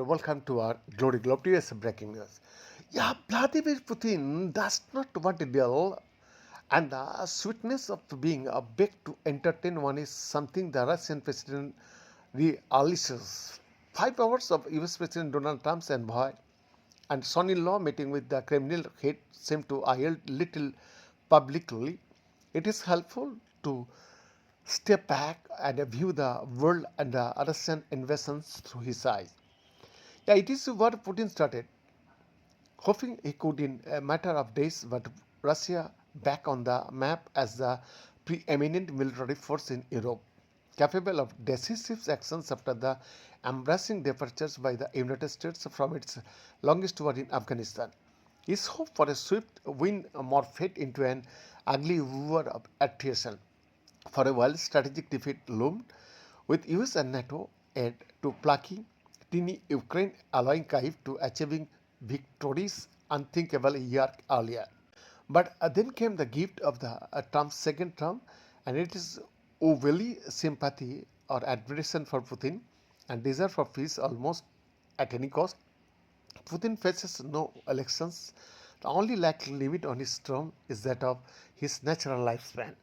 welcome to our Glory Globe TS breaking news. Yeah, Vladimir Putin does not want a deal, and the sweetness of being a baked to entertain one is something the Russian president relishes. 5 hours of US President Donald Trump's envoy and son-in-law meeting with the Kremlin head seem to yield little publicly. It is helpful to step back and view the world and the Russian invasions through his eyes. Yeah, it is what Putin started, hoping he could in a matter of days put Russia back on the map as the preeminent military force in Europe, capable of decisive actions after the embarrassing departures by the United States from its longest war in Afghanistan. His hope for a swift win morphed into an ugly war of attrition. For a while, strategic defeat loomed, with US and NATO aid to plucking teeny Ukraine, allowing Kyiv to achieving victories unthinkable a year earlier. But then came the gift of the Trump's second term, and it is overly sympathy or admiration for Putin and desire for peace almost at any cost. Putin faces no elections. The only likely limit on his term is that of his natural lifespan.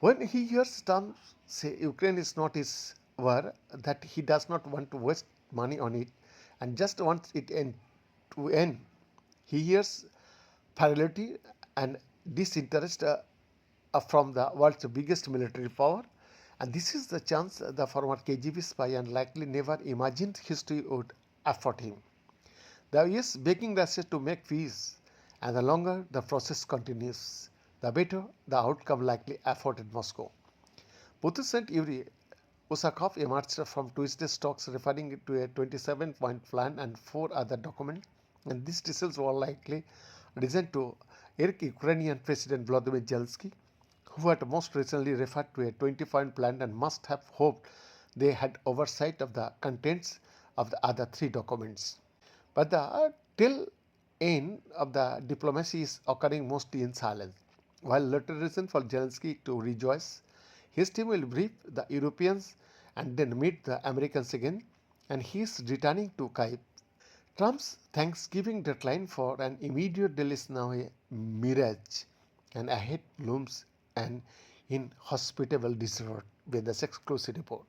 When he hears Trump say Ukraine is not his war, that he does not want to waste money on it and just wants it to end, he hears parity and disinterest from the world's biggest military power. And this is the chance the former KGB spy and likely never imagined history would afford him. The US begging Russia to make peace, and the longer the process continues, the better the outcome likely afforded Moscow. Putin sent Yuri Usakov emerged from Tuesday's talks referring to a 27-point plan and 4 other documents, and these details were likely designed to irk Ukrainian President Volodymyr Zelensky, who had most recently referred to a 20-point plan and must have hoped they had oversight of the contents of the other 3 documents. But the tail end of the diplomacy is occurring mostly in silence. While little reason for Zelensky to rejoice, his team will brief the Europeans and then meet the Americans again, and he is returning to Kyiv. Trump's Thanksgiving deadline for an immediate deal is now a mirage, and ahead looms an inhospitable desert with the exclusive report.